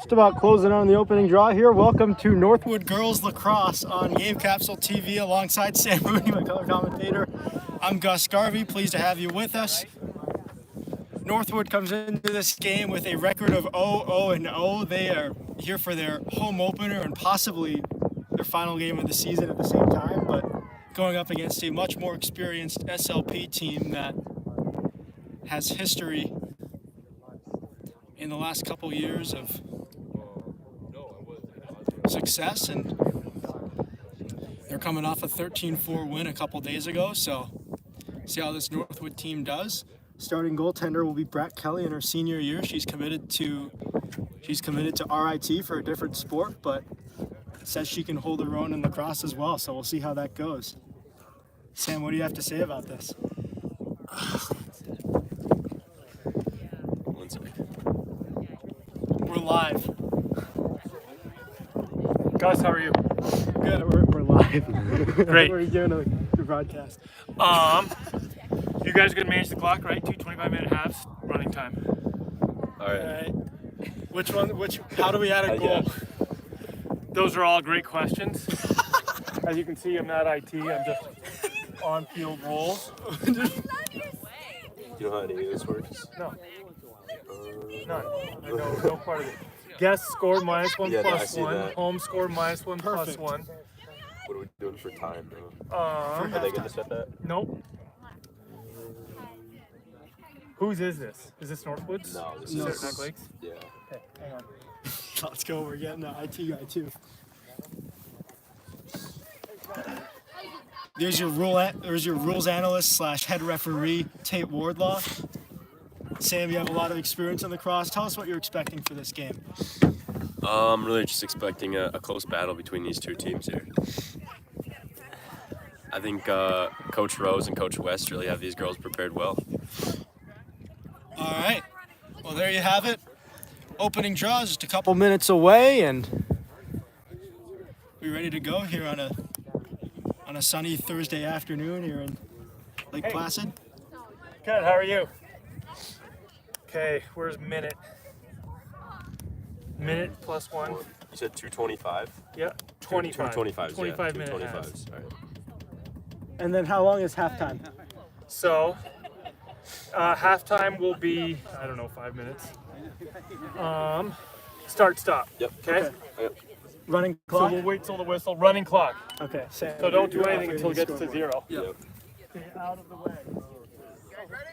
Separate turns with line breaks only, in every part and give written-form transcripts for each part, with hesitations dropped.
Just about closing on the opening draw here. Welcome to Northwood Girls Lacrosse on Game Capsule TV alongside Sam Mooney, my color commentator. I'm Gus Garvey, pleased to have you with us. Northwood comes into this game with a record of 0-0-0. They are here for their home opener and possibly their final game of the season at the same time, but going up against a much more experienced SLP team that has history in the last couple years of success, and they're coming off a 13-4 win a couple days ago, so see how this Northwood team does. Starting goaltender will be Brett Kelly in her senior year. She's committed to RIT for a different sport, but says she can hold her own in lacrosse as well, so we'll see how that goes. Sam, what do you have to say about this?
One second.
We're live.
Gus, how are you?
Good, we're live.
Great.
We're doing a broadcast.
You guys are gonna manage the clock, right? 2 25-minute halves, running time.
All right.
How do we add a goal?
Yeah.
Those are all great questions. As you can see, I'm not IT. I'm just on-field roles.
Do you know how any of this works?
No. None. I know no part of it. Guest score -1
Yeah, I
plus
see
1.
that.
Home score -1 plus
Perfect.
1.
What are we doing for time, though?
Are
Are they going to set that?
Nope. Whose is this? Is this Northwood's?
No, this
Is
is...
it Mac Lakes?
Yeah.
Okay, hang on.
Let's go. We're getting an IT guy too. There's your rules analyst / head referee, Tate Wardlaw. Sam, you have a lot of experience on the cross. Tell us what you're expecting for this game.
I'm really just expecting a close battle between these two teams here. I think Coach Rose and Coach West really have these girls prepared well.
All right. Well, there you have it. Opening draw is just a couple minutes away, and we're ready to go here on a sunny Thursday afternoon here in Lake Placid.
Good, how are you? Okay, where's minute? Minute plus 1.
You said 2:25?
Yeah, 25.
2:25.
25
yeah,
minute
2:25s.
halves.
All right.
And then how long is halftime?
So, halftime will be, I don't know, 5 minutes. Start, stop.
Yep.
Okay?
Yep.
Running
So
clock?
we'll wait till the whistle. Running clock.
Okay. Sam,
So don't do
you're
anything until it
operating
gets
the
to
scoreboard.
0.
Yep.
Out of the way.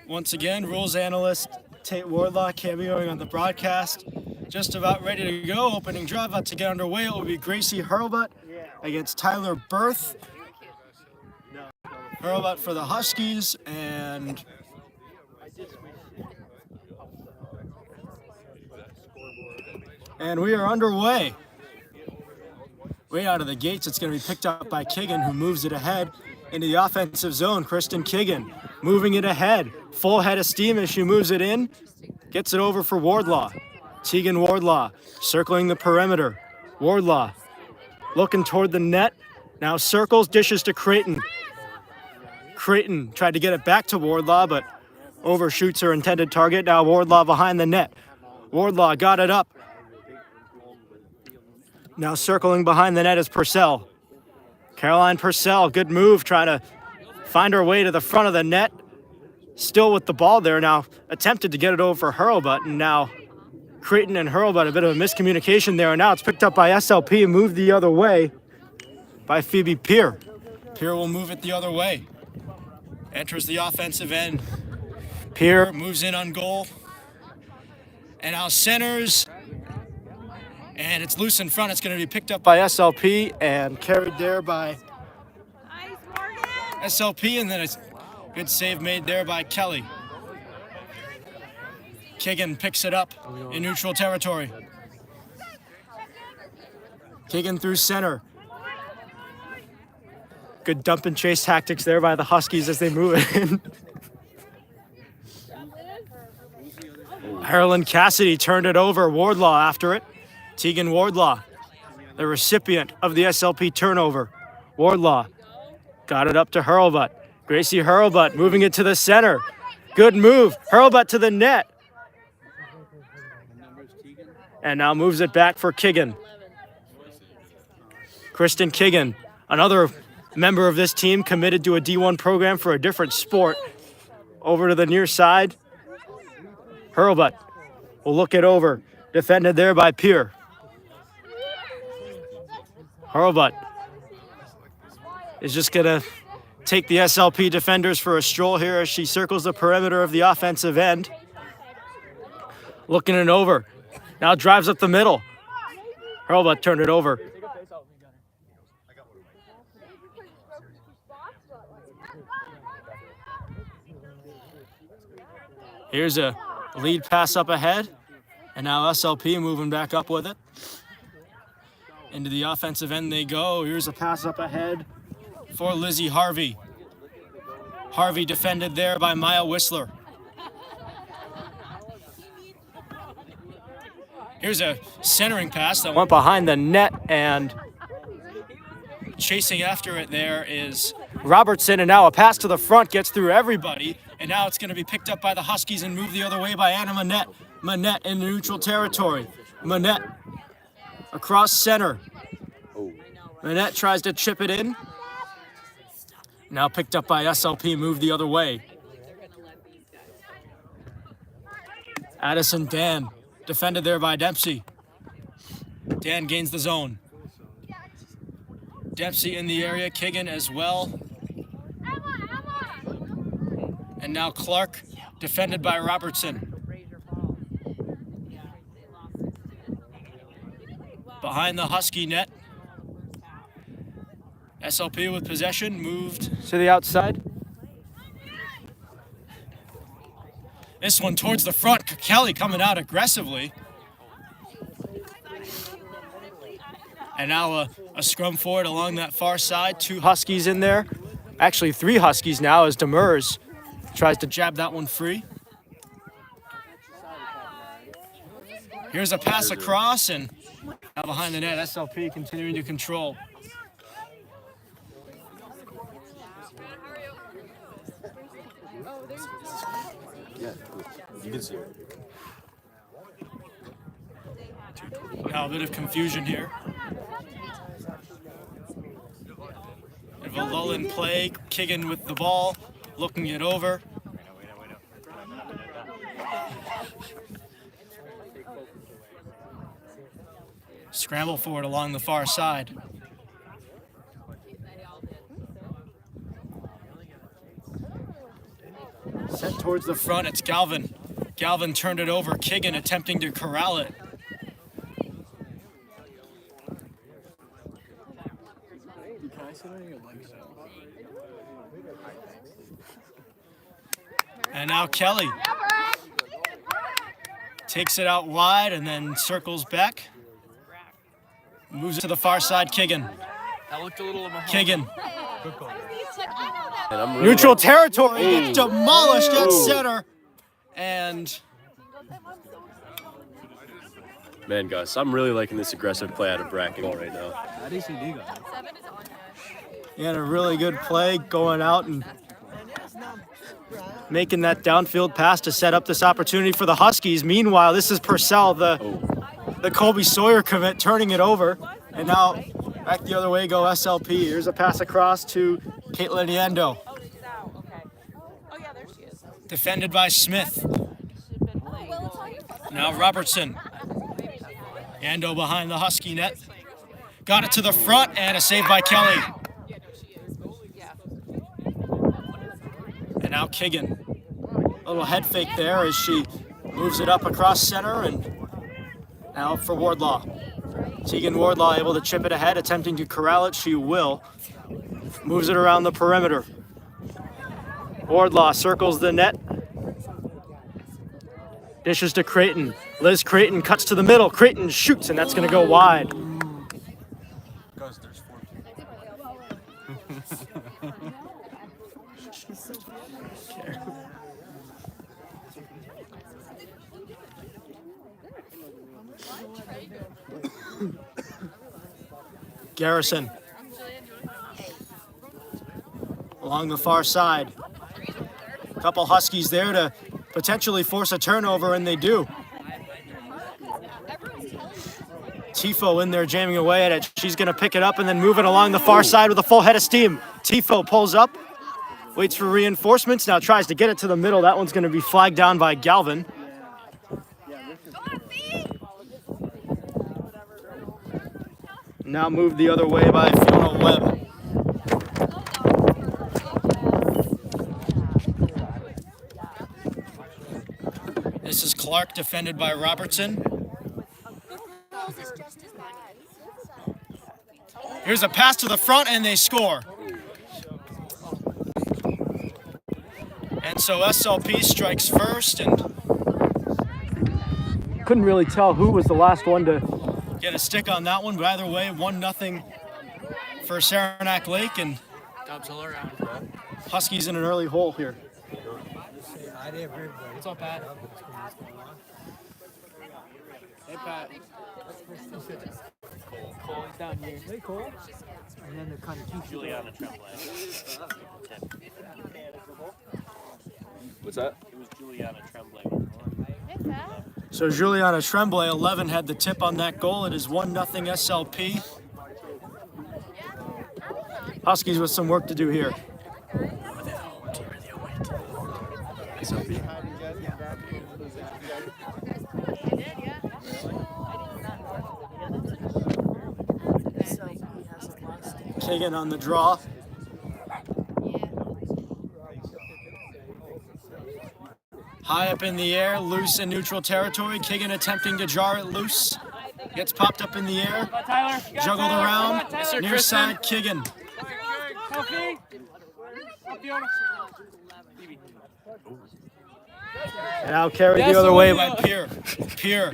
Once again, rules analyst Tate Wardlaw cameoing on the broadcast. Just about ready to go. Opening draw about to get underway. It will be Gracie Hurlbutt against Tyler Berth. Hurlbutt for the Huskies, and we are underway. Way out of the gates, it's going to be picked up by Kiggin, who moves it ahead into the offensive zone. Kristen Kiggin moving it ahead. Full head of steam as she moves it in. Gets it over for Wardlaw. Tegan Wardlaw circling the perimeter. Wardlaw looking toward the net. Now circles, dishes to Creighton. Creighton tried to get it back to Wardlaw, but overshoots her intended target. Now Wardlaw behind the net. Wardlaw got it up. Now circling behind the net is Purcell. Caroline Purcell, good move, trying to find her way to the front of the net. Still with the ball there now, attempted to get it over for Hurlbutt, and now Creighton and Hurlbutt, a bit of a miscommunication there, and now it's picked up by SLP and moved the other way by Phoebe Peer. Peer will move it the other way. Enters the offensive end. Peer moves in on goal. And now centers. And it's loose in front. It's going to be picked up by SLP and carried there by SLP. And then it's a good save made there by Kelly. Kiggin picks it up in neutral territory. Kiggin through center. Good dump and chase tactics there by the Huskies as they move it in. Harlan Cassidy turned it over. Wardlaw after it. Tegan Wardlaw, the recipient of the SLP turnover. Wardlaw got it up to Hurlbutt. Gracie Hurlbutt moving it to the center. Good move. Hurlbutt to the net. And now moves it back for Kiggin. Kristen Kiggin, another member of this team committed to a D1 program for a different sport. Over to the near side. Hurlbut will look it over. Defended there by Peer. Hurlbut is just going to take the SLP defenders for a stroll here as she circles the perimeter of the offensive end. Looking it over. Now drives up the middle. Hurlbut turned it over. Here's a lead pass up ahead. And now SLP moving back up with it. Into the offensive end they go. Here's a pass up ahead for Lizzie Harvey. Harvey defended there by Maya Whistler. Here's a centering pass that went behind the net, and chasing after it there is Robertson, and now a pass to the front gets through everybody, and now it's going to be picked up by the Huskies and moved the other way by Anna Manette. Manette in neutral territory. Manette across center. Manette tries to chip it in. Now picked up by SLP, moved the other way. Addison Dan, defended there by Dempsey. Dan gains the zone. Dempsey in the area, Kiggin as well. And now Clark, defended by Robertson. Behind the Husky net. SLP with possession, moved to the outside. This one towards the front. Kelly coming out aggressively. And now a scrum forward along that far side. 2 Huskies in there. Actually 3 Huskies now as Demers tries to jab that one free. Here's a pass across, and now behind the net, SLP continuing to control.
You can see it.
Now a bit of confusion here. Bit of a lull in play. Kiggin with the ball, looking it over. Scramble forward along the far side. Sent towards the front, it's Galvin. Galvin turned it over. Kiggin attempting to corral it. And now Kelly takes it out wide and then circles back. Moves it to the far side, Kiggin. Kiggin. Neutral territory, gets demolished at center. And
Man, Gus, I'm really liking this aggressive play out of Bracken right now.
he had a really good play going out and making that downfield pass to set up this opportunity for the Huskies. Meanwhile, this is Purcell, the Colby Sawyer commit, turning it over. And now back the other way go SLP. Here's a pass across to Caitlin Yando. Defended by Smith. Now Robertson. Yando behind the Husky net. Got it to the front, and a save by Kelly. And now Kiggin. A little head fake there as she moves it up across center, and now for Wardlaw. Tegan Wardlaw able to chip it ahead, attempting to corral it. She will. Moves it around the perimeter. Wardlaw circles the net. Dishes to Creighton. Liz Creighton cuts to the middle. Creighton shoots, and that's going to go wide. Garrison. Along the far side. A couple Huskies there to potentially force a turnover, and they do. Tifo in there jamming away at it. She's going to pick it up and then move it along the far side with a full head of steam. Tifo pulls up, waits for reinforcements, now tries to get it to the middle. That one's going to be flagged down by Galvin. Now moved the other way by Fiona Webb. This is Clark, defended by Robertson. Here's a pass to the front, and they score. And so SLP strikes first, and couldn't really tell who was the last one to get a stick on that one, but either way, 1-0 for Saranac Lake, and Huskies in an early hole here.
What's up, Pat? Hey, Pat. Cole's down here. Hey, Cole. And then they're kind of cute.
Juliana Tremblay.
What's that?
It was Juliana Tremblay.
So Juliana Tremblay, 11, had the tip on that goal. It is 1-0 SLP. Huskies with some work to do here. Kagan on the draw. High up in the air, loose in neutral territory. Kagan attempting to jar it loose. Gets popped up in the air. Juggled around. Near side, Kagan. Now carried the other way by Pierre. Pierre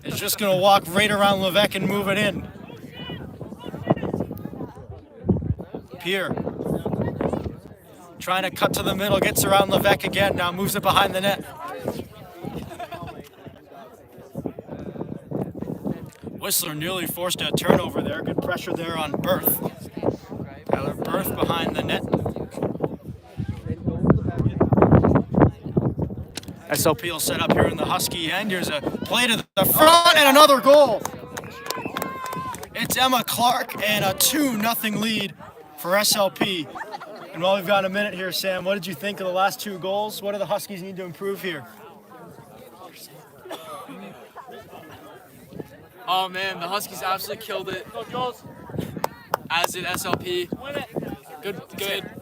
is just going to walk right around Levesque and move it in. Pierre trying to cut to the middle, gets around Levesque again, now moves it behind the net. Whistler nearly forced a turnover there. Good pressure there on Berth. Tyler Berth behind the net. SLP will set up here in the Husky end. Here's a play to the front and another goal. It's Emma Clark and a 2-0 lead for SLP. And while we've got a minute here, Sam, what did you think of the last two goals? What do the Huskies need to improve here?
Oh man, the Huskies absolutely killed it. As did SLP.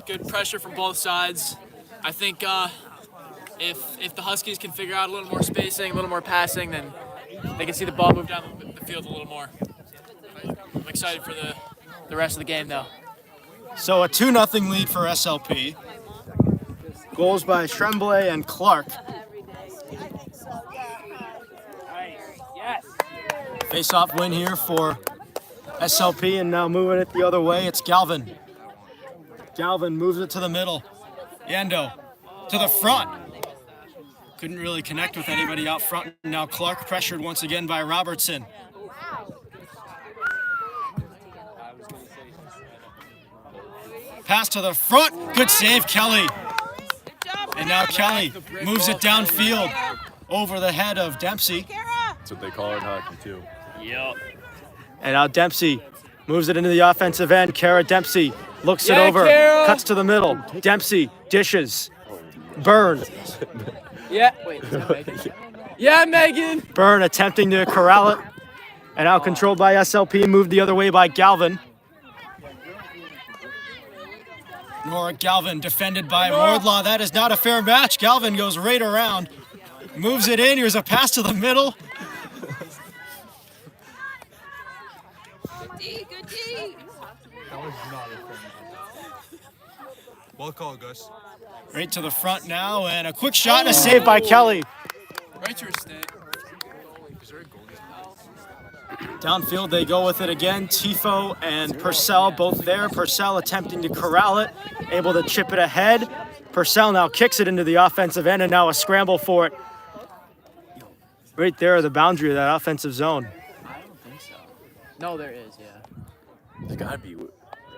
Good pressure from both sides. I think if the Huskies can figure out a little more spacing, a little more passing, then they can see the ball move down the field a little more. I'm excited for the rest of the game though.
So a 2-0 lead for SLP. Goals by Tremblay and Clark. Face-off win here for SLP, and now moving it the other way, it's Galvin. Galvin moves it to the middle. Yando to the front. Couldn't really connect with anybody out front. Now Clark pressured once again by Robertson. Pass to the front. Good save, Kelly. And now Kelly moves it downfield over the head of Dempsey.
That's what they call it in hockey, too.
Yep.
And now Dempsey moves it into the offensive end. Kara Dempsey looks it over, cuts to the middle. Dempsey dishes. Byrne.
Yeah. Wait, is that Megan? Yeah, Megan.
Byrne attempting to corral it. And now controlled by SLP, moved the other way by Galvin. Nora Galvin defended by Wardlaw. That is not a fair match. Galvin goes right around, moves it in. Here's a pass to the middle.
Good D.
That was not a fair. Well called, Gus.
Right to the front now, and a quick shot and a save by Kelly.
Right to her stick.
Downfield they go with it again. Tifo and Purcell both there. Purcell attempting to corral it, able to chip it ahead. Purcell now kicks it into the offensive end, and now a scramble for it. Right there at the boundary of that offensive zone.
I don't think so. No, there is, yeah.
There's gotta be,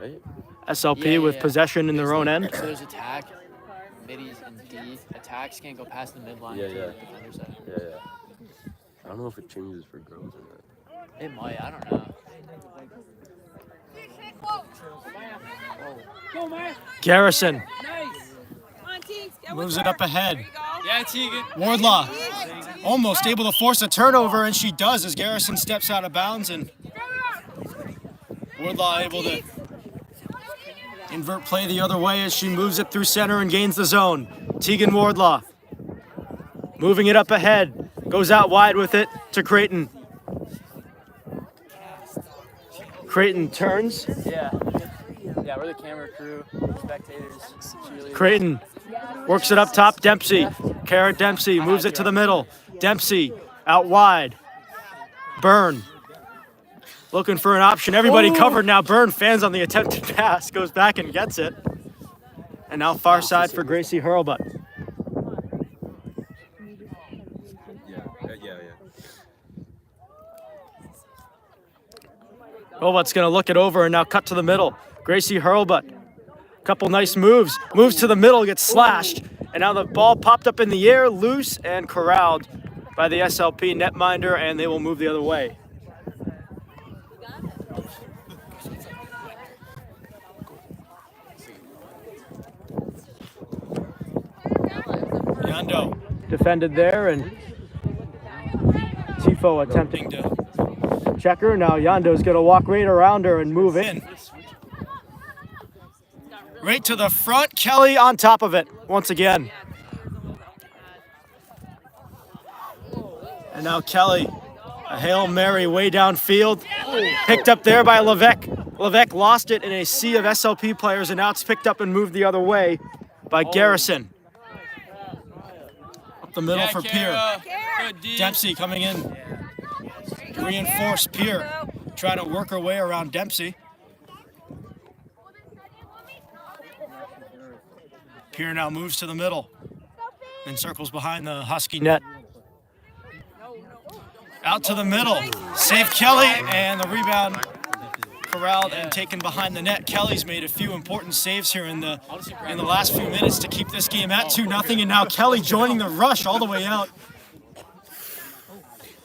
right?
SLP
Yeah,
with
yeah.
possession in their own end.
So there's attack, middies, and D. Attacks can't go past the midline.
Yeah,
to
yeah.
the defender's side.
Yeah. I don't know if it changes for girls or not.
It might. I don't know.
Garrison
Come on, Teagues, get
moves
with
it
her.
up ahead.
There you go.
Yeah, Tegan.
Wardlaw almost able to force a turnover, and she does as Garrison steps out of bounds, and Wardlaw able to invert play the other way as she moves it through center and gains the zone. Tegan Wardlaw moving it up ahead, goes out wide with it to Creighton. Creighton turns.
Yeah. Yeah, we're the camera crew, spectators, cheerleaders.
Creighton works it up top. Dempsey. Kara Dempsey moves it to the middle. Dempsey out wide. Byrne looking for an option. Everybody covered now. Byrne fans on the attempted pass. Goes back and gets it. And now far side for Gracie Hurlbutt. Hurlbutt's going to look it over and now cut to the middle. Gracie Hurlbutt. Couple nice moves. Moves to the middle, gets slashed. And now the ball popped up in the air, loose and corralled by the SLP netminder, and they will move the other way. Yondo defended there, and Tifo attempting to check her. Now Yondo's going to walk right around her and move in. Right to the front. Kelly on top of it once again. And now Kelly, a Hail Mary way downfield. Picked up there by Levesque. Levesque lost it in a sea of SLP players, and now it's picked up and moved the other way by Garrison. Up the middle for Pierre. Dempsey coming in to reinforce Pierre. Trying to work her way around Dempsey. Pierre now moves to the middle and circles behind the Husky net. Out to the middle. Save Kelly, and the rebound corralled and taken behind the net. Kelly's made a few important saves here in the last few minutes to keep this game at 2-0, and now Kelly joining the rush all the way out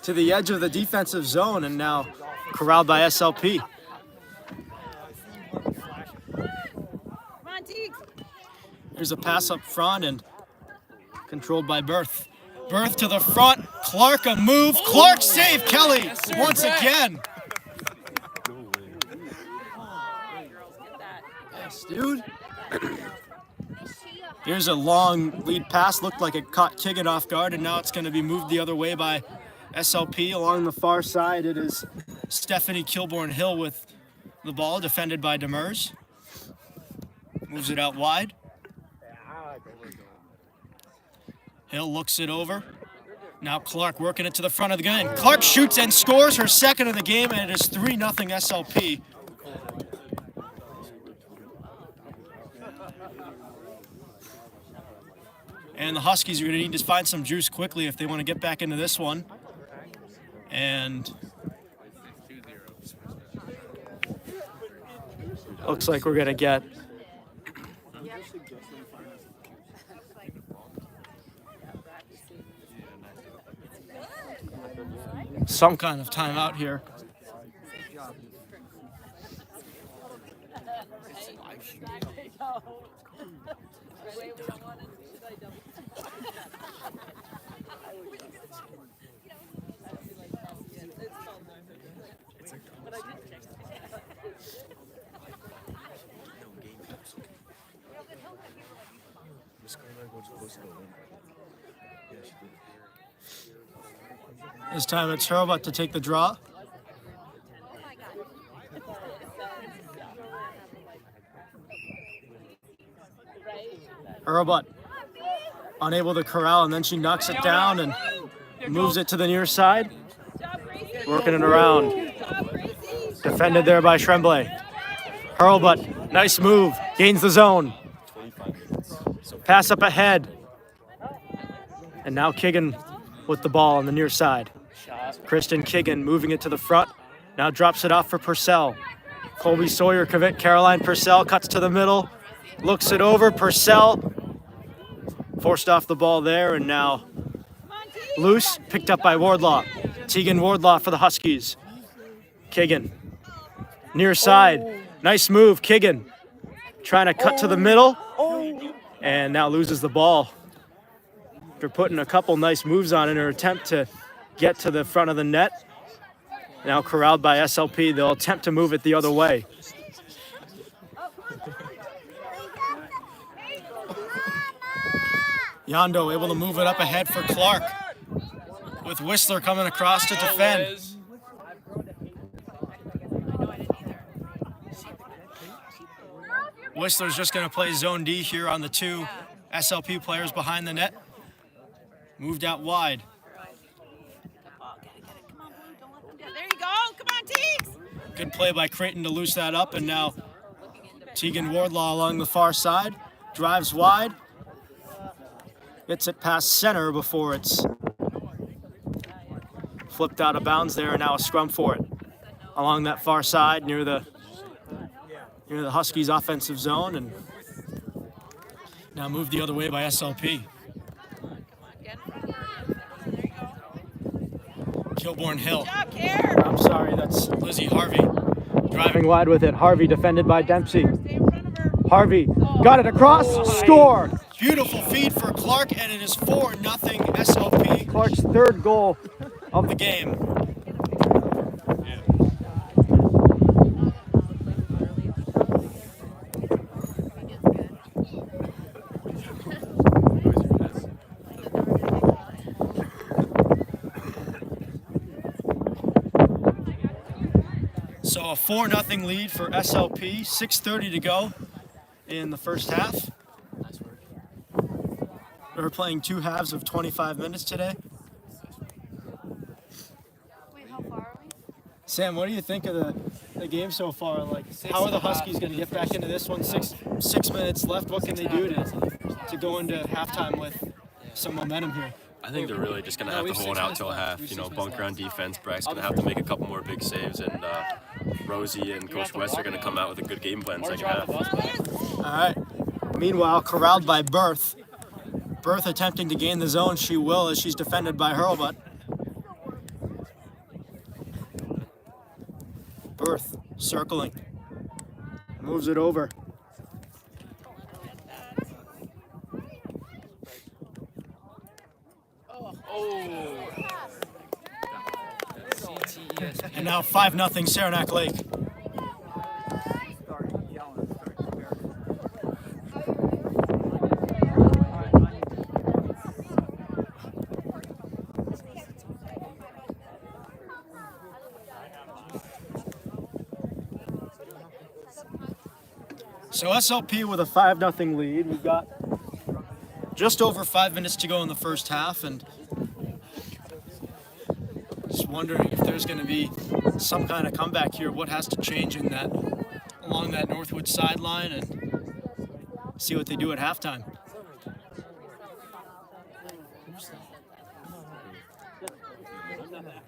to the edge of the defensive zone, and now corralled by SLP.
Come on, Teagues.
There's a pass up front and controlled by Berth. Berth to the front. Clark a move. Clark save Kelly once again. Yes, dude. Here's a long lead pass. Looked like it caught Kigan off guard, and now it's going to be moved the other way by SLP. Along the far side, it is Stephanie Kilborn-Hill with the ball, defended by Demers. Moves it out wide. Hill looks it over. Now Clark working it to the front of the gun. Clark shoots and scores her second of the game, and it is 3-0 SLP. And the Huskies are going to need to find some juice quickly if they want to get back into this one. And looks like we're going to get some kind of timeout here. This time it's Hurlbutt to take the draw. Hurlbutt unable to corral, and then she knocks it down and moves it to the near side. Working it around. Defended there by Tremblay. Hurlbutt, nice move, gains the zone. Pass up ahead. And now Kigan with the ball on the near side. Kristen Kigan moving it to the front. Now drops it off for Purcell. Colby Sawyer, Caroline Purcell cuts to the middle. Looks it over. Purcell forced off the ball there, and now loose, picked up by Wardlaw. Tegan Wardlaw for the Huskies. Kigan, near side. Nice move, Kigan. Trying to cut to the middle, and now loses the ball. After putting a couple nice moves on in her attempt to get to the front of the net. Now corralled by SLP, they'll attempt to move it the other way. Yondo able to move it up ahead for Clark, with Whistler coming across to defend. Whistler's just going to play zone D here on the two SLP players behind the net. Moved out wide.
There you go. Come on, Teagues.
Good play by Creighton to loose that up, and now Tegan Wardlaw along the far side. Drives wide. Gets it past center before it's flipped out of bounds there, and now a scrum for it. Along that far side near the Huskies' offensive zone, and now moved the other way by SLP. Kilbourne Hill.
Good job, Care.
I'm sorry, that's Lizzie Harvey. Driving wide with it. Harvey defended by Dempsey.
Stay in front of her.
Harvey got it across. Score. Beautiful feed for Clark, and it is 4-0 SLP. Clark's third goal of the game. So a 4-0 lead for SLP, 6:30 to go in the first half. We're playing two halves of 25 minutes today.
Wait, how far are we?
Sam, what do you think of the game so far? Like, how are the Huskies going to get back into this one? Six minutes left. What can they do to go into halftime with some momentum here?
I think they're really just going to have to hold out till half. You know, bunker on defense. Brack's going to have to make a couple more big saves, and Rosie and Coach West are going to come out with a good game plan second half.
All right. Meanwhile, corralled by Berth. Berth attempting to gain the zone. She will as she's defended by Hurlbutt. Berth circling. Moves it over. And now 5-0 Saranac Lake. So SLP with a 5-0 lead. We've got just over 5 minutes to go in the first half, and just wondering if there's going to be some kind of comeback here. What has to change in that along that Northwood sideline, and see what they do at halftime.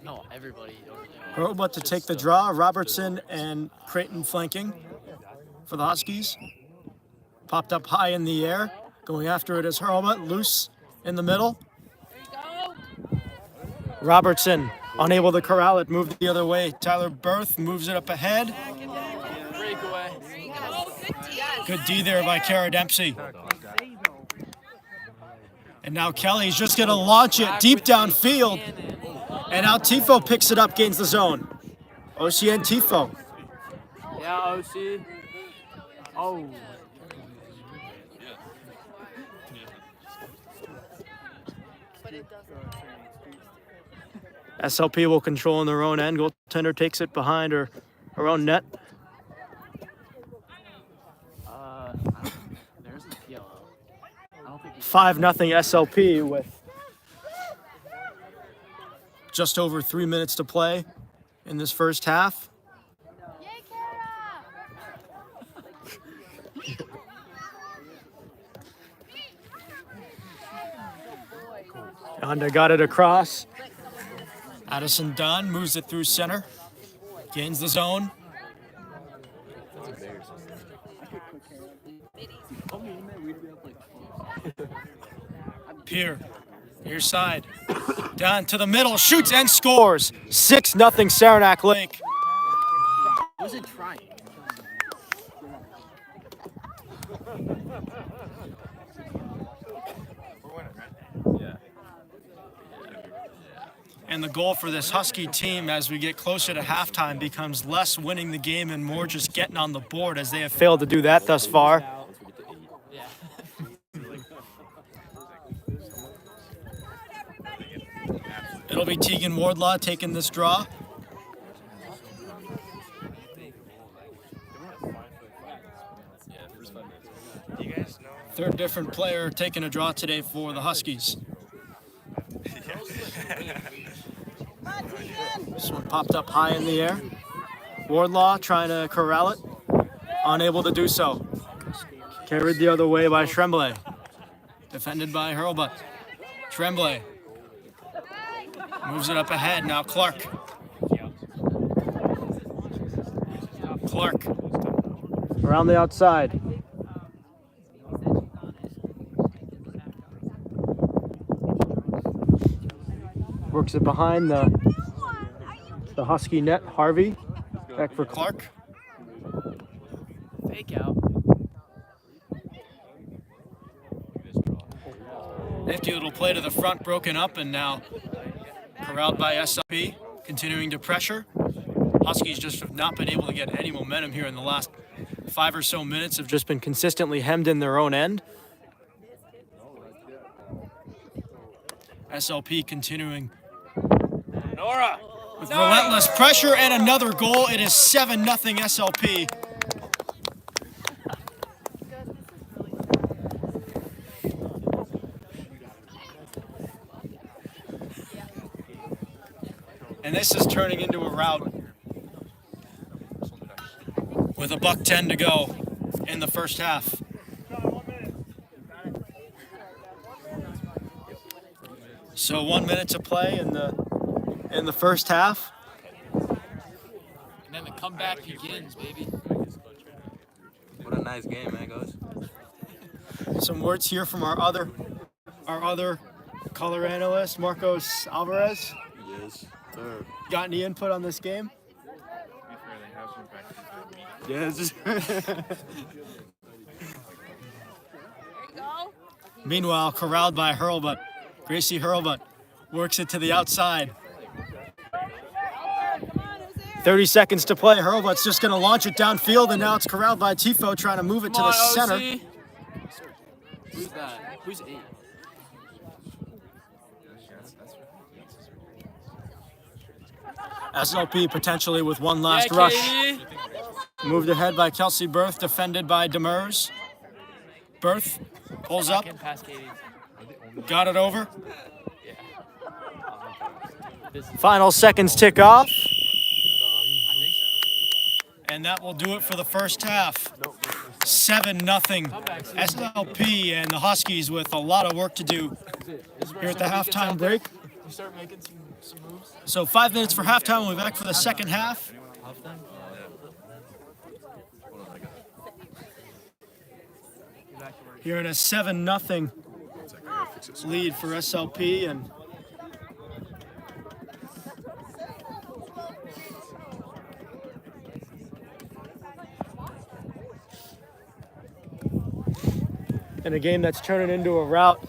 No, everybody over there.
Hurlbutt to take the draw. Robertson and Creighton flanking for the Huskies. Popped up high in the air. Going after it is Hurlbutt. Loose in the middle.
There you go.
Robertson unable to corral it. Moved the other way. Tyler Berth moves it up ahead.
Breakaway.
There you go. Good D.
Good D there by Kara Dempsey. And now Kelly's just going to launch it deep downfield. And now Tifo picks it up, gains the zone. OCN Tifo.
Yeah, OC. Oh.
SLP will control in their own end. Goaltender takes it behind her own net.
There's a yellow.
5-0 SLP with just over 3 minutes to play in this first half.
Yay, Kara.
Honda got it across. Addison Dunn moves it through center. Gains the zone. Pierre, near side. Down to the middle, shoots and scores. 6-0 Saranac Lake.
Was it trying?
And the goal for this Husky team as we get closer to halftime becomes less winning the game and more just getting on the board, as they have failed to do that thus far.
Yeah.
It'll be Tegan Wardlaw taking this draw. Third different player taking a draw today for the Huskies. This one popped up high in the air. Wardlaw trying to corral it, unable to do so. Carried the other way by Tremblay. Defended by Hurlbut. Tremblay moves it up ahead. Now Clark. Clark around the outside. Works it behind the Husky net. Harvey back for Clark.
Fake out.
Nifty little play to the front, broken up, and now corralled by SLP, continuing to pressure. Huskies just have not been able to get any momentum here in the last 5 or so minutes, have just been consistently hemmed in their own end. SLP continuing with relentless pressure and another goal. It is 7-0 SLP. And this is turning into a rout with $1:10 to go in the first half. So 1 minute to play in the first half.
And then the comeback begins, baby.
What a nice game, man, guys.
Some words here from our other color analyst, Marcos Alvarez.
Yes, sir.
Got any input on this game?
Yes.
Meanwhile, corralled by Hurlbut. Gracie Hurlbut works it to the outside. 30 seconds to play. Hurlbut's just going to launch it downfield, and now it's corralled by Tifo trying to move it to the center.
Who's that? Who's 8?
SLP potentially with one last rush. Moved ahead by Kelsey Berth, defended by Demers. Berth pulls up, got it over. Final seconds tick off. And that will do it for the first half. 7-0 SLP, and the Huskies with a lot of work to do here at the halftime break.
Start making some moves.
So 5 minutes for halftime. We'll be back for the second half. Here in a 7-0 lead for SLP, and in a game that's turning into a rout.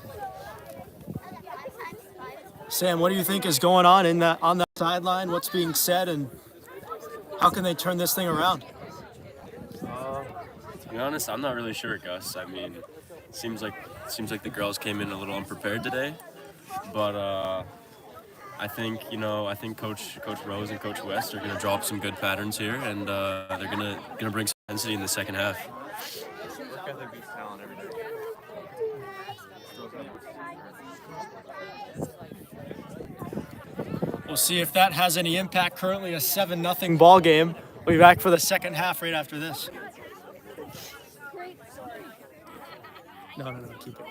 Sam, what do you think is going on on that sideline? What's being said, and how can they turn this thing around?
To be honest, I'm not really sure, Gus. I mean, seems like the girls came in a little unprepared today, but I think Coach Rose and Coach West are gonna draw up some good patterns here, and they're gonna bring some intensity in the second half.
Work ethic beats talent every day.
We'll see if that has any impact. Currently a 7-0 ball game. We'll be back for the second half right after this. No, keep it.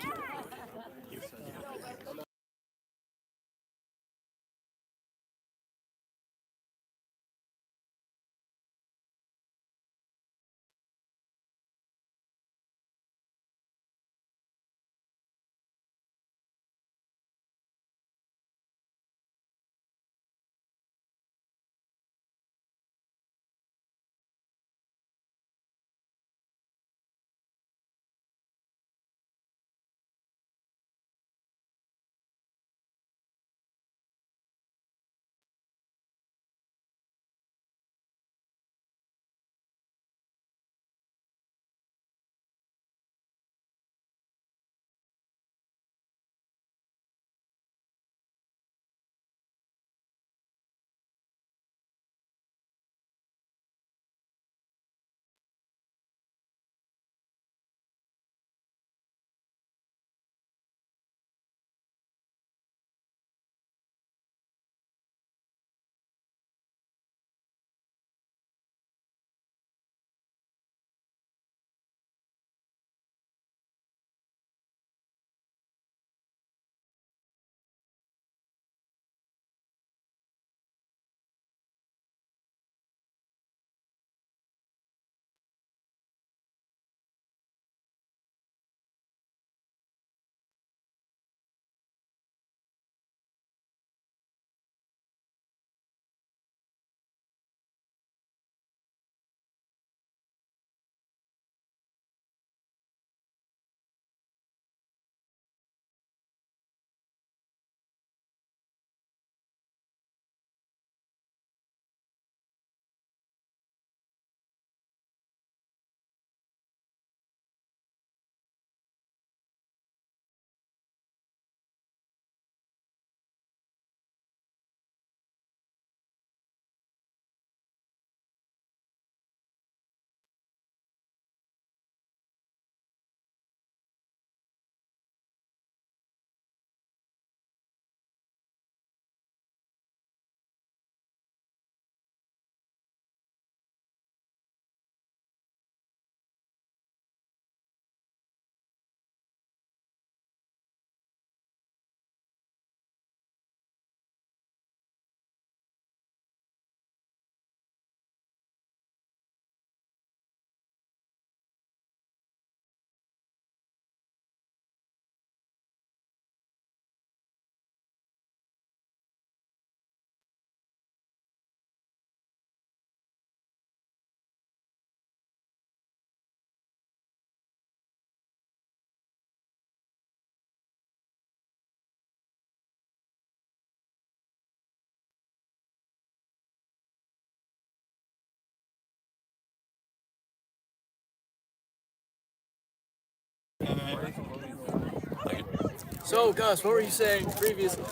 So, Gus, what were you saying previously?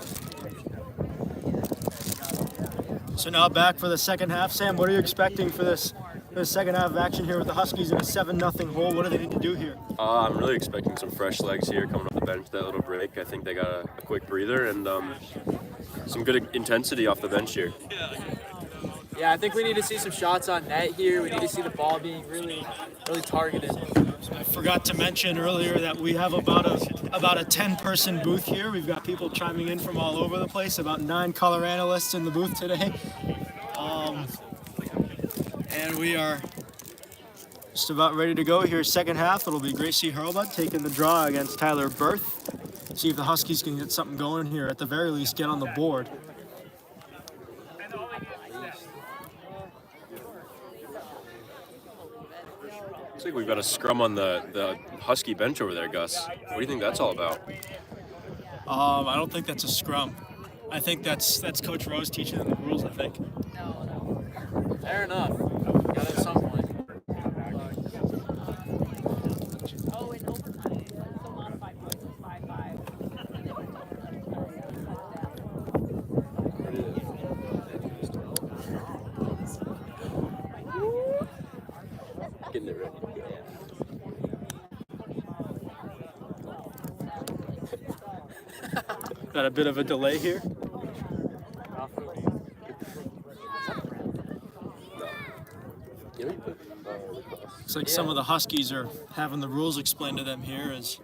So now back for the second half. Sam, what are you expecting for this second half of action here with the Huskies in a 7-0 hole? What do they need to do here?
I'm really expecting some fresh legs here coming off the bench. That little break, I think they got a quick breather and some good intensity off the bench here.
Yeah, I think we need to see some shots on net here. We need to see the ball being really targeted.
I forgot to mention earlier that we have about a 10-person booth here. We've got people chiming in from all over the place. About 9 color analysts in the booth today, and we are just about ready to go here. Second half, it'll be Gracie Hurlbut taking the draw against Tyler Berth. See if the Huskies can get something going here. At the very least, get on the board.
Looks like we've got a scrum on the Husky bench over there, Gus. What do you think that's all about?
I don't think that's a scrum. I think that's Coach Rose teaching them the rules, I think.
Fair enough. Got it at some point.
Oh, in overtime. So modified points was 5-5.
Getting it ready.
Got a bit of a delay here. Looks like some of the Huskies are having the rules explained to them here, as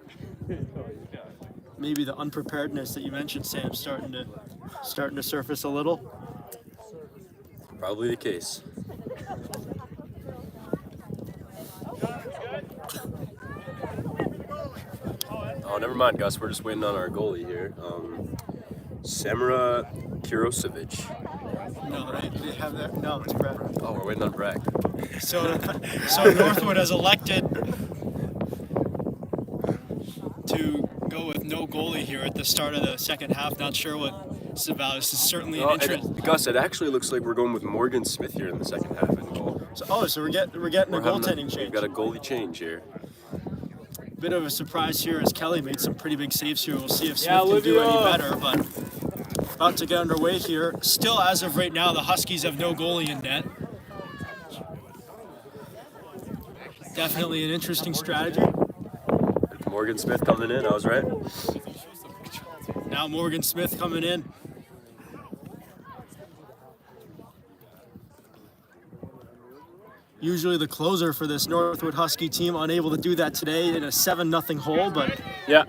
maybe the unpreparedness that you mentioned, Sam, starting to surface a little.
Probably the case. Oh, never mind, Gus. We're just waiting on our goalie here. Samara Kirosevic.
No, they have their, no, it's Brett.
Oh, we're waiting on Brack.
So Northwood has elected to go with no goalie here at the start of the second half. Not sure what this is about. This is certainly an interest.
Gus, it actually looks like we're going with Morgan Smith here in the second half in goal.
So we're getting a goaltending change.
We've got a goalie change here.
Bit of a surprise here as Kelly made some pretty big saves here. We'll see if Smith can do any better, but about to get underway here. Still, as of right now, the Huskies have no goalie in net. Definitely an interesting strategy.
Morgan Smith coming in, I was right.
Now Morgan Smith coming in. Usually the closer for this Northwood Husky team, unable to do that today in a 7-0 hole, but
Yeah.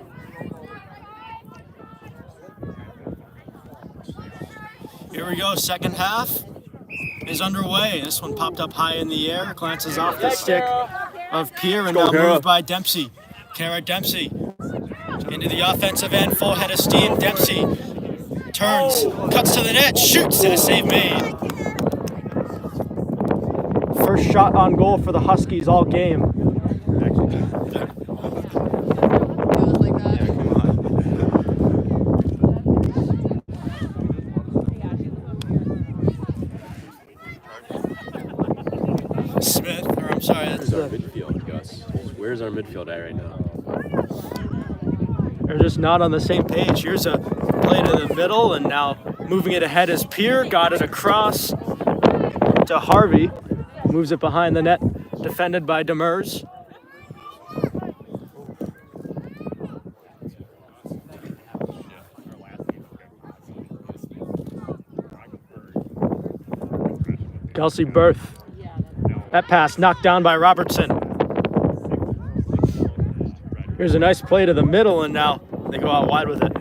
here we go. Second half is underway. This one popped up high in the air, glances off the stick of Pierre, and now moved by Dempsey. Kara Dempsey into the offensive end, full head of steam. Dempsey turns, cuts to the net, shoots, and a save made. First shot on goal for the Huskies all game. Smith, or I'm sorry, that's
Where's our midfield, Gus? Where's our midfield at right now?
they're just not on the same page. Here's a play to the middle, and now moving it ahead is Pierre. Got it across to Harvey. Moves it behind the net, defended by Demers. Kelsey Berth. That pass knocked down by Robertson. Here's a nice play to the middle, and now they go out wide with it.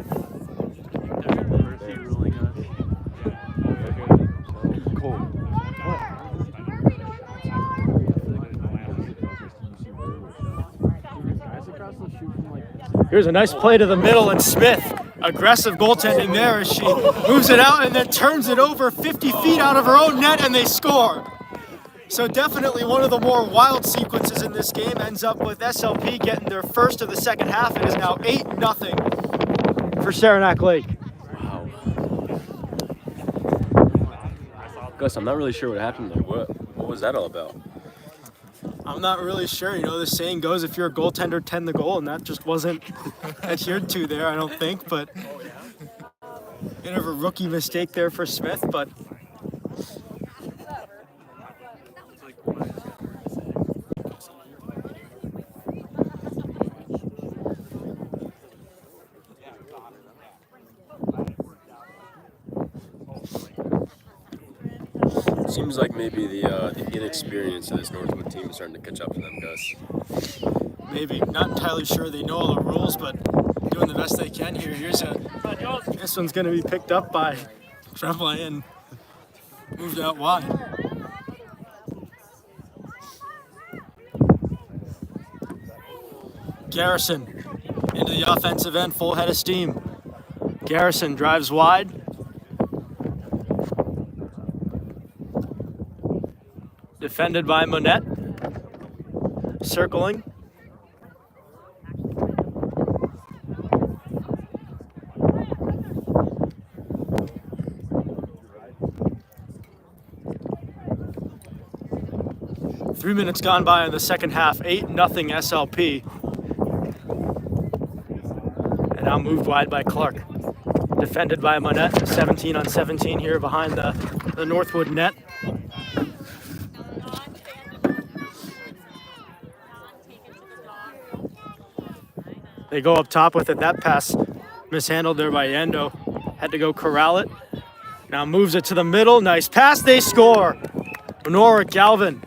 Here's a nice play to the middle, and Smith, aggressive goaltending there as she moves it out and then turns it over 50 feet out of her own net, and they score. So definitely one of the more wild sequences in this game. Ends up with SLP getting their first of the second half. It is now 8-0 for Saranac Lake.
Wow. Gus, I'm not really sure what happened there. What was that all about?
I'm not really sure. You know, the saying goes, if you're a goaltender, tend the goal, and that just wasn't adhered to there, I don't think. But bit of a rookie mistake there for Smith, but
Seems like maybe the inexperience of this Northwood team is starting to catch up to them, Gus.
maybe not entirely sure they know all the rules, but doing the best they can here. This one's going to be picked up by Tremblay and moved out wide. Garrison into the offensive end, full head of steam. Garrison drives wide. Defended by Monette. Circling. Three minutes gone by in the second half, 8-0 SLP. And now moved wide by Clark. Defended by Monette, 17 on 17 here behind the Northwood net. They go up top with it. That pass mishandled there by Yendo. Had to go corral it. Now moves it to the middle. Nice pass. They score. Honora Galvin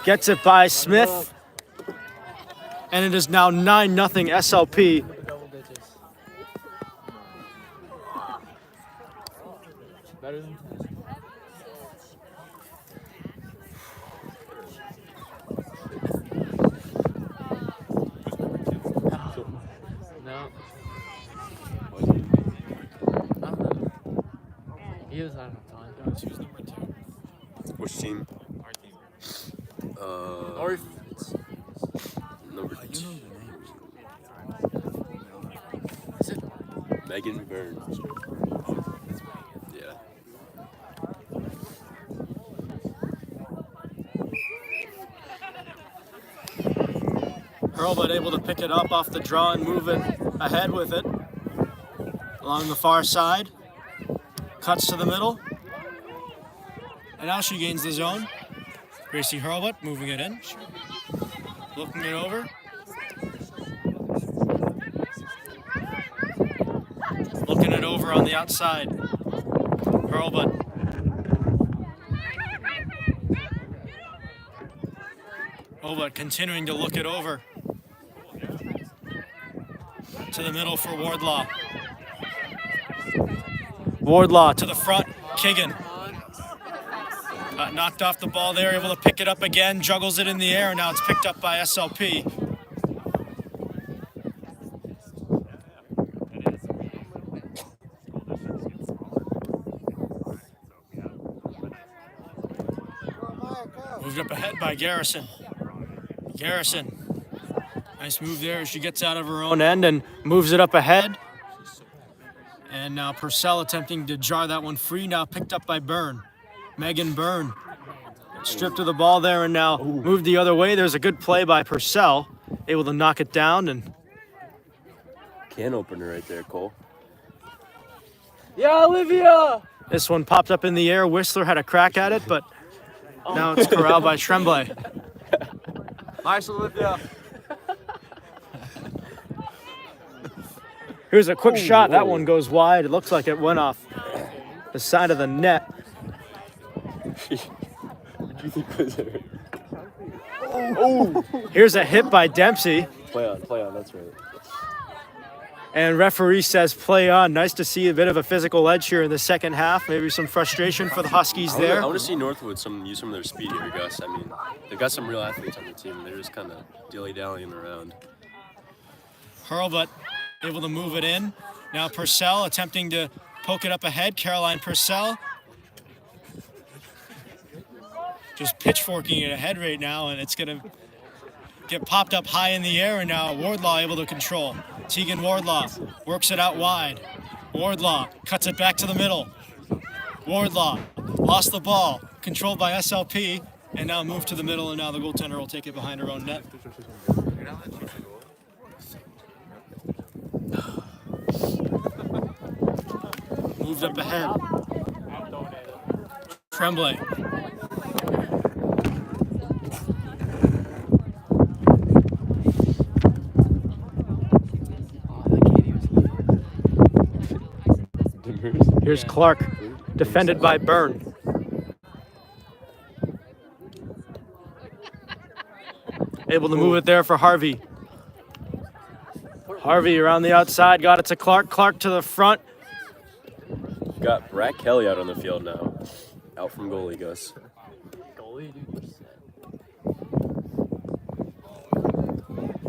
gets it by Smith. And it is now 9-0 SLP.
Better than 10. No. I don't know. He was out of time. She was number 2.
Which team?
Our team.
Or
Number 2.
is it?
Megan Burns. Yeah.
Hurlbut able to pick it up off the draw and move it ahead with it. Along the far side. Cuts to the middle. And now she gains the zone. Gracie Hurlbut moving it in. Looking it over. Looking it over on the outside. Hurlbut. Hurlbut continuing to look it over. To the middle for Wardlaw. Wardlaw to the front. Kigan. Knocked off the ball there, able to pick it up again, juggles it in the air, and now it's picked up by SLP. Moved up ahead by Garrison. Garrison, nice move there as she gets out of her own end and moves it up ahead. And now Purcell attempting to jar that one free, now picked up by Byrne. Megan Byrne stripped of the ball there and now moved the other way. There's a good play by Purcell, able to knock it down. And
Can opener right there, Cole.
Yeah, Olivia!
this one popped up in the air. Whistler had a crack at it, but now it's corralled by Tremblay.
Nice, Olivia.
Here's a quick shot. That one goes wide. It looks like it went off the side of the net.
What do you think was there?
Here's a hit by Dempsey.
Play on, that's right.
And referee says play on. Nice to see a bit of a physical edge here in the second half. Maybe some frustration for the Huskies there.
I want to see Northwood use some of their speed here, Gus. I mean, they've got some real athletes on the team. They're just kind of dilly-dallying around.
Hurlbut able to move it in. Now Purcell attempting to poke it up ahead. Caroline Purcell just pitchforking it ahead right now, and it's going to get popped up high in the air, and now Wardlaw able to control. Tegan Wardlaw works it out wide. Wardlaw cuts it back to the middle. Wardlaw lost the ball, controlled by SLP, And now move to the middle, and now the goaltender will take it behind her own net. Moved up ahead. Tremblay. Here's Clark, defended by Byrne. Able to move it there for Harvey. Harvey around the outside, got it to Clark. Clark to the front.
Got Brad Kelly out on the field now. Out from goalie, Gus.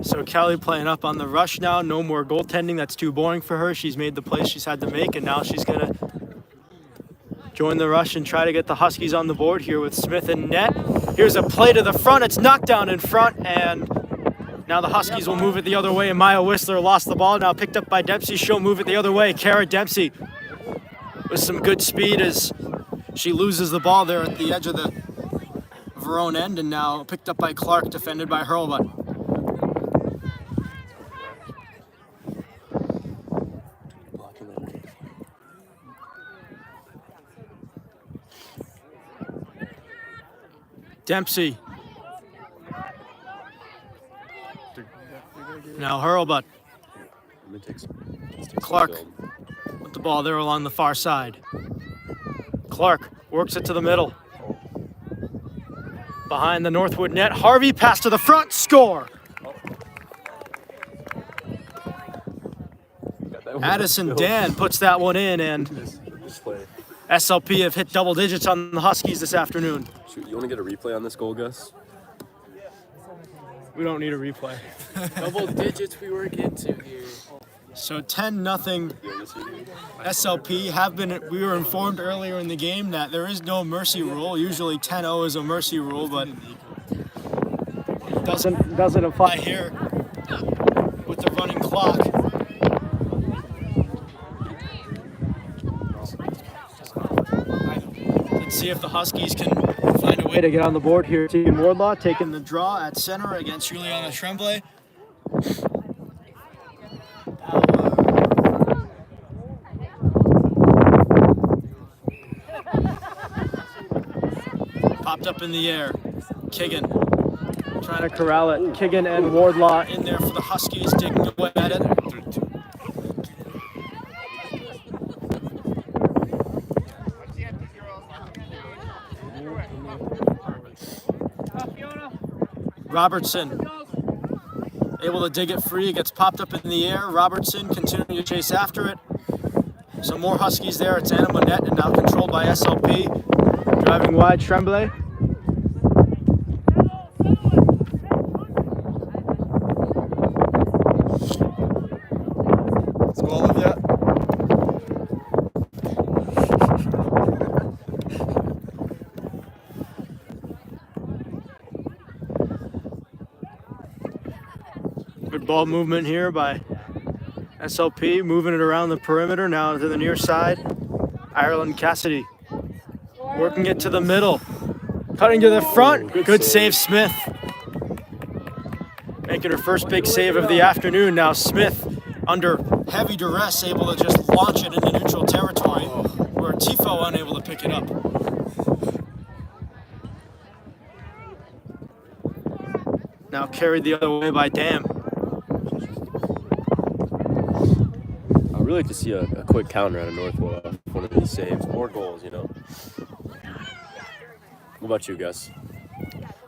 So Kelly playing up on the rush now. No more goaltending. That's too boring for her. She's made the plays she's had to make, and now she's going to join the rush and try to get the Huskies on the board here with Smith in net. Here's a play to the front. It's knocked down in front, and now the Huskies will move it the other way, and Maya Whistler lost the ball. Now picked up by Dempsey. She'll move it the other way. Kara Dempsey with some good speed as she loses the ball there at the edge of her own end, and now picked up by Clark, defended by Hurlbut. Dempsey. Now Hurlbut. Clark with the ball there along the far side. Clark works it to the middle. Behind the Northwood net. Harvey pass to the front. Score! Addison Dan puts that one in, and SLP have hit double digits on the Huskies this afternoon.
You want to get a replay on this goal, Gus?
We don't need a replay.
Double digits we work into here.
So 10-0 SLP. We were informed earlier in the game that there is no mercy rule. Usually 10-0 is a mercy rule, but it doesn't apply here with the running clock. Let's see if the Huskies can find a way to get on the board here. Team Wardlaw taking the draw at center against Juliana Tremblay. Popped up in the air. Kiggin trying to corral it. Kiggin and Wardlaw in there for the Huskies, digging away at it. Robertson able to dig it free. It gets popped up in the air. Robertson continuing to chase after it. Some more Huskies there. It's Anna Monette, and now controlled by SLP. Driving wide, Tremblay.
Let's go, Olivia.
Good ball movement here by SLP, moving it around the perimeter now to the near side. Ireland Cassidy working it to the middle, cutting to the front. Good save, Smith. Making her first big save of the afternoon. Now Smith, under heavy duress, able to just launch it into neutral territory, where Tifo unable to pick it up. Now carried the other way by Dam.
I'd really like to see a quick counter out of Northwood off one of these saves. More goals, you know. What about you, Gus?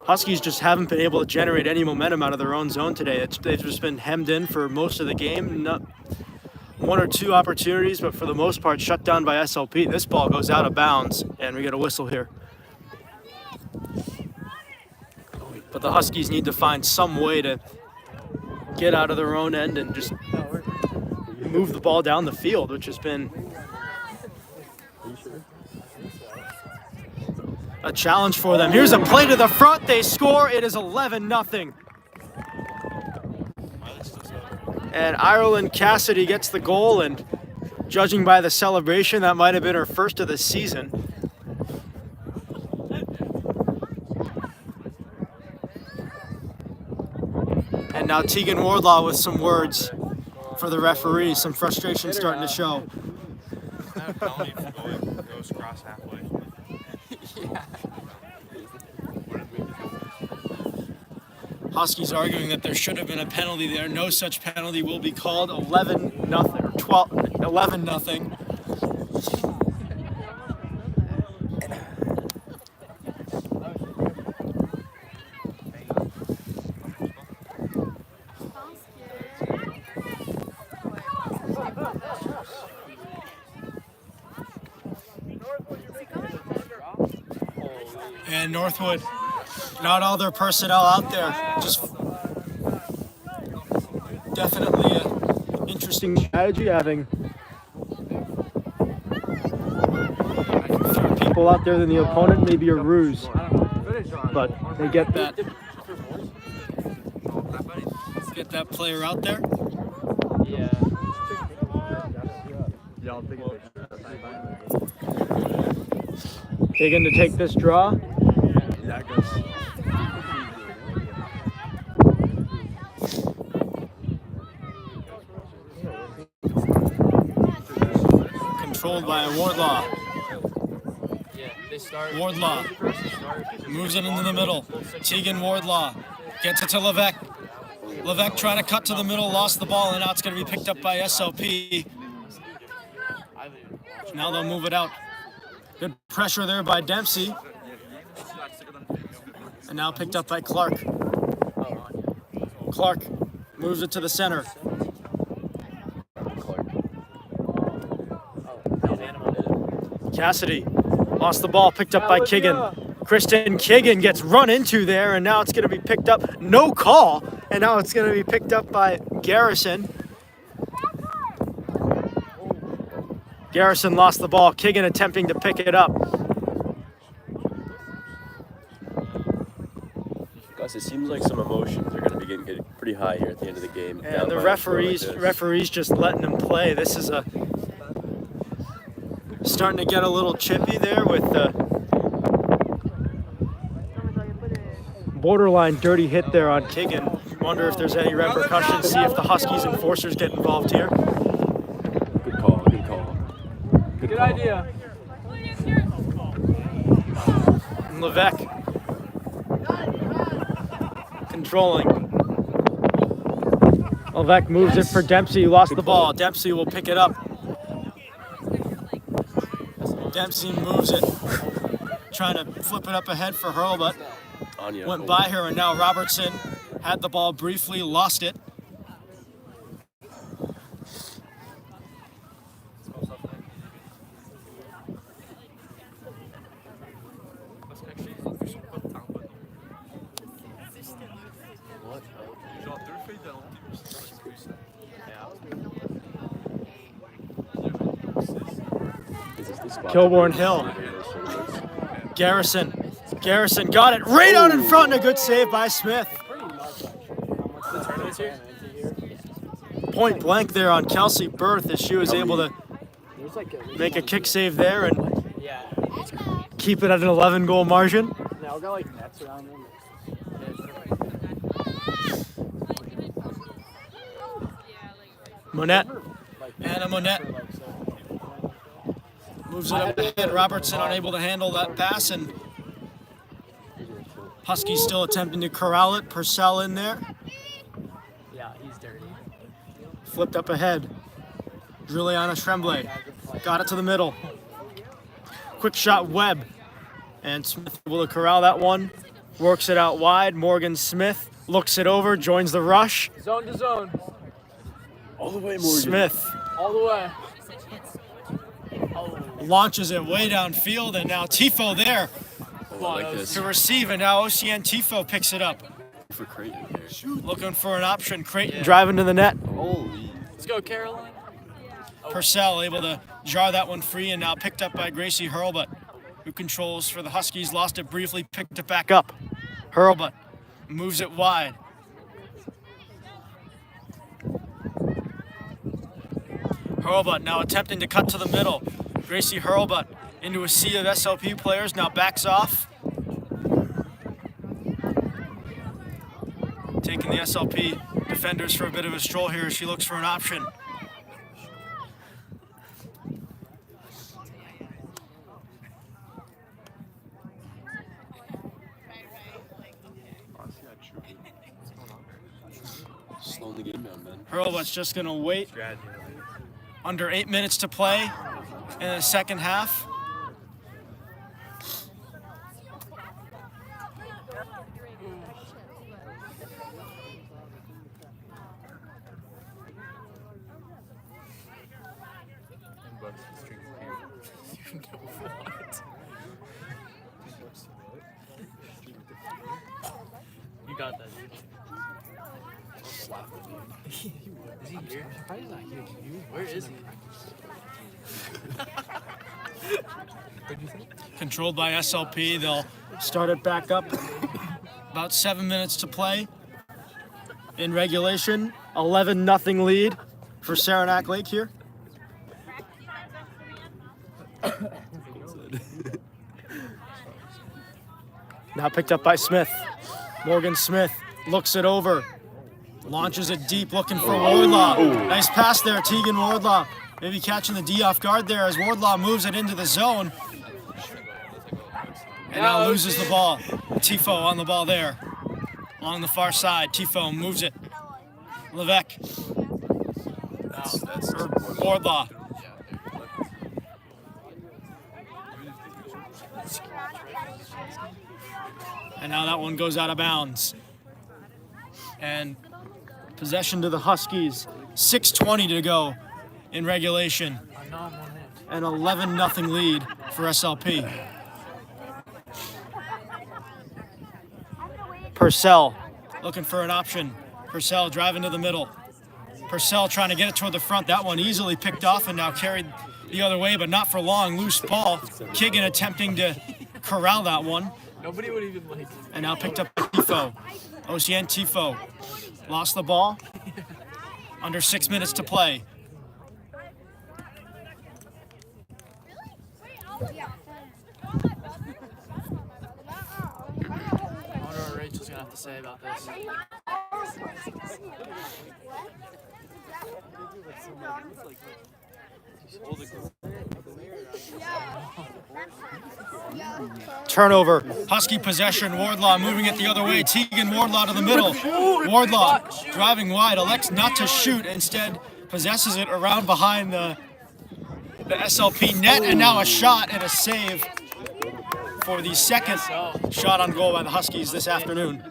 Huskies just haven't been able to generate any momentum out of their own zone today. They've just been hemmed in for most of the game. Not one or two opportunities, but for the most part shut down by SLP. This ball goes out of bounds, and we get a whistle here. But the Huskies need to find some way to get out of their own end and just move the ball down the field, which has been a challenge for them. Here's a play to the front. They score. It is 11-0. And Ireland Cassidy gets the goal, and judging by the celebration, that might have been her first of the season. And now Tegan Wardlaw with some words for the referee. Some frustration starting to show.
That penalty for goes cross halfway.
Huskies arguing that there should have been a penalty there. No such penalty will be called. 11-0, 11-0. And Northwood, not all their personnel out there. Just definitely an interesting strategy, having fewer people out there than the opponent, maybe a ruse. But they get that. Get that player out there. Taking to take this draw. Controlled by Wardlaw. Wardlaw moves it into the middle. Tegan Wardlaw gets it to Levesque. Levesque trying to cut to the middle, lost the ball, and now it's going to be picked up by SLP. Now they'll move it out. Good pressure there by Dempsey. And now picked up by Clark. Clark moves it to the center. Cassidy lost the ball, picked up by Kigan. Kristen Kigan gets run into there, and now it's going to be picked up. No call, and now it's going to be picked up by Garrison. Garrison lost the ball. Kigan attempting to pick it up.
Gus, it seems like some emotions are going to be getting pretty high here at the end of the game.
And the referees just letting them play. This is starting to get a little chippy there with the borderline dirty hit there on Kigan. Wonder if there's any repercussions. See if the Huskies enforcers get involved here.
Good call. Good call.
Good idea.
And Levesque controlling. Levesque moves it for Dempsey. Lost the ball. Dempsey will pick it up. Dempsey moves it. Trying to flip it up ahead for Hurlbut. Went by her, and now Robertson had the ball briefly, lost it. Kilbourne Hill. Garrison got it right out in front, and a good save by Smith. Point blank there on Kelsey Berth as she was able to make a kick save there and keep it at an 11-goal margin. Monette. Anna Monette moves it up ahead. Robertson unable to handle that pass, and Huskies still attempting to corral it. Purcell in there.
Yeah, he's dirty.
Flipped up ahead. Juliana Tremblay got it to the middle. Quick shot Webb. And Smith able to corral that one. Works it out wide. Morgan Smith looks it over, joins the rush.
Zone to zone.
All the way, Morgan.
Smith
All the way.
launches it way downfield, and now Tifo there
Oh, I like this.
to receive, and now OCN Tifo picks it up.
For Creighton here.
Looking for an option. Creighton driving to the net.
Holy.
Let's go, Caroline.
Purcell able to jar that one free, and now picked up by Gracie Hurlbut, who controls for the Huskies. Lost it briefly, picked it back up. Hurlbut moves it wide. Hurlbut now attempting to cut to the middle. Gracie Hurlbut into a sea of SLP players, now backs off. Taking the SLP Defenders for a bit of a stroll here as she looks for an option.
Slow the game down, man.
Hurlbut's just going to wait. Under 8 minutes to play in the second half.
You got that. Is he here? Probably not here. Where is he?
Controlled by SLP. They'll start it back up. About 7 minutes to play in regulation. 11-0 lead for Saranac Lake here. Now picked up by Smith. Morgan Smith looks it over. Launches it deep, looking for Wardlaw. Nice pass there, Tegan Wardlaw. Maybe catching the D off guard there as Wardlaw moves it into the zone. And now loses the ball. Tifo on the ball there. Along the far side, Tifo moves it. Levesque. Or Wardlaw. And now that one goes out of bounds. And possession to the Huskies. 6:20 to go in regulation. An 11-0 lead for SLP. Purcell looking for an option. Purcell driving to the middle. Purcell trying to get it toward the front. That one easily picked off and now carried the other way, but not for long. Loose ball. Kigan attempting to corral that one.
Nobody would even like.
And now picked up by Tifo. Ocean Tifo lost the ball. Under 6 minutes to play.
I wonder what Rachel's gonna have to say about this.
Turnover. Husky possession. Wardlaw moving it the other way. Tegan Wardlaw to the middle. Wardlaw driving wide. Elects not to shoot. Instead possesses it around behind the SLP net. And now a shot and a save for the second shot on goal by the Huskies this afternoon.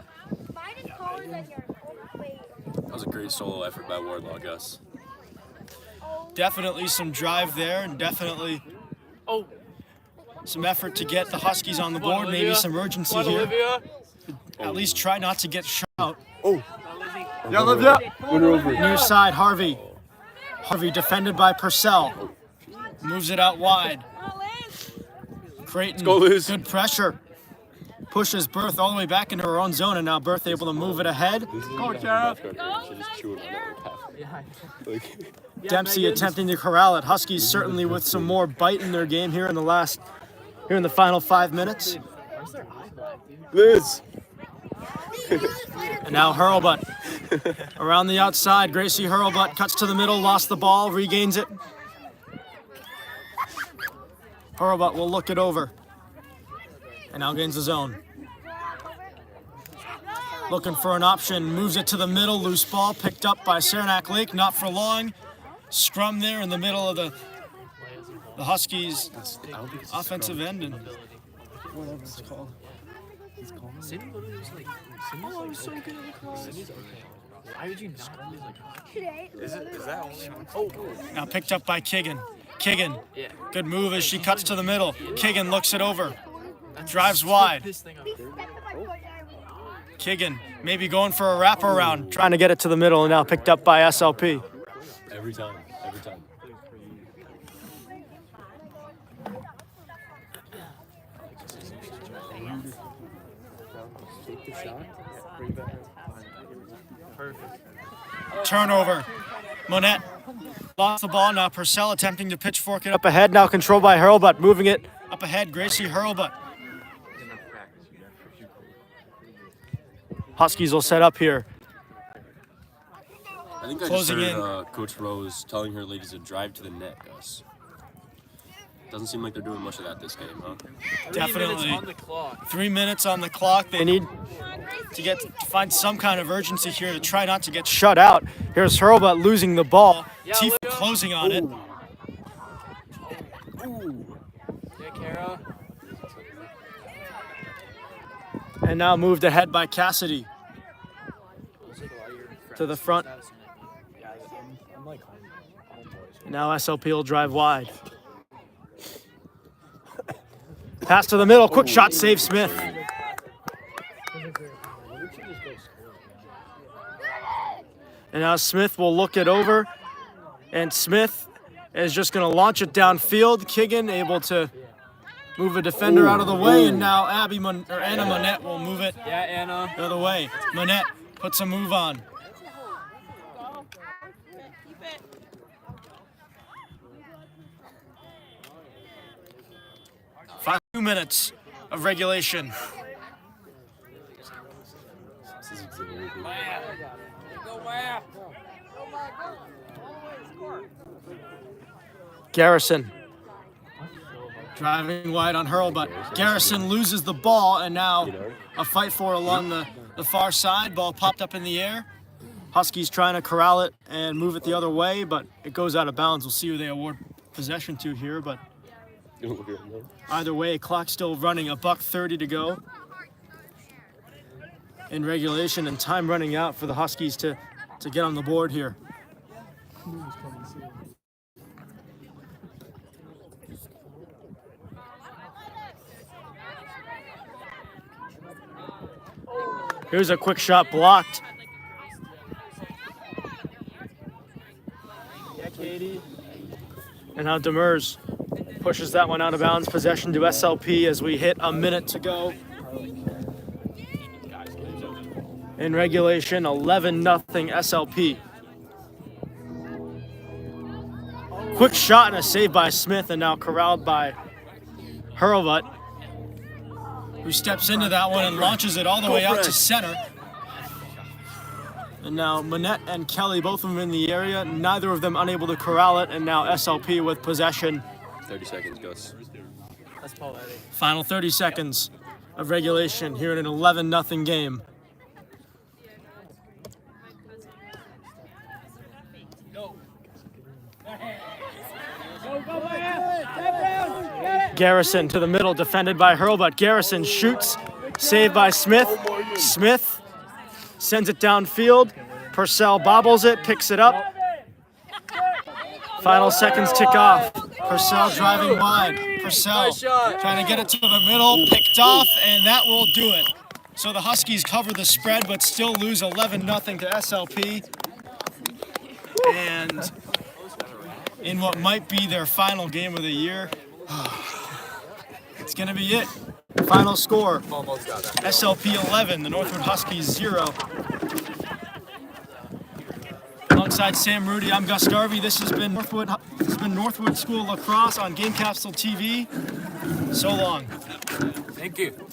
That was a great solo effort by Wardlaw, Gus.
Definitely some drive there and definitely some effort to get the Huskies on the board. Maybe some urgency here. At least try not to get shot out.
Yeah, Olivia.
Near side, Harvey. Harvey defended by Purcell. Moves it out wide. Creighton, good pressure. Pushes Berth all the way back into her own zone, and now Berth able to move it ahead. Dempsey attempting to corral it. Huskies certainly with some more bite in their game here in the final 5 minutes.
Liz.
And now Hurlbut around the outside. Gracie Hurlbut cuts to the middle, lost the ball, regains it. Hurlbut will look it over. And now gains the zone. Looking for an option, moves it to the middle, loose ball picked up by Saranac Lake, not for long. Scrum there in the middle of the Huskies offensive end and whatever it's called.
Why would you not?
Is that only one?
Now picked up by Kigan. Kigan, good move as she cuts to the middle. Kigan looks it over, drives wide. Kigan maybe going for a wraparound, trying to get it to the middle, and now picked up by SLP.
Every time.
Turnover. Monette lost the ball. Now Purcell attempting to pitchfork it up ahead. Now controlled by Hurlbut. Moving it up ahead. Gracie Hurlbut. Huskies will set up here.
think I just
Closing
heard
in.
Coach Rose telling her ladies to drive to the net, Gus. Doesn't seem like they're doing much of that this game, huh?
3
Definitely.
minutes on the clock.
3 minutes on the clock. They need to find some kind of urgency here to try not to get shut out. Here's Hurlbut losing the ball. Tifa closing on it.
Yeah, Kara.
And now moved ahead by Cassidy to the front. And now SLP will drive wide. Pass to the middle, quick shot, save Smith. And now Smith will look it over, and Smith is just going to launch it downfield. Kigan able to move a defender out of the way, and now Anna Monette will move it
Yeah, Anna.
the other way. Monette puts a move on. Final 2 minutes of regulation. Garrison driving wide on Hurlbut. Garrison loses the ball, and now a fight for it along the far side. Ball popped up in the air. Huskies trying to corral it and move it the other way, but it goes out of bounds. We'll see who they award possession to here, but either way, clock still running, $1:30 to go in regulation, and time running out for the Huskies to get on the board here. Here's a quick shot blocked.
Yeah, Katie.
And now Demers pushes that one out of bounds. Possession to SLP as we hit a minute to go. In regulation, 11-0 SLP. Quick shot and a save by Smith, and now corralled by Hurlbut, who steps into that one and launches it all the way out to center. And now Manette and Kelly, both of them in the area, neither of them unable to corral it, and now SLP with possession.
30 seconds, Gus.
That's Paul Eddy.
Final 30 seconds of regulation here in an 11-0 game. Garrison to the middle, defended by Hurlbut. Garrison shoots, saved by Smith. Smith sends it downfield. Purcell bobbles it, picks it up. Final seconds tick off. Purcell driving wide. Purcell trying to get it to the middle, picked off, and that will do it. So the Huskies cover the spread, but still lose 11-0 to SLP. And in what might be their final game of the year, it's going to be it. Final score, SLP 11, the Northwood Huskies 0. Alongside Sam Rudy, I'm Gus Garvey. This has been Northwood School Lacrosse on Game Capsule TV. So long.
Thank you.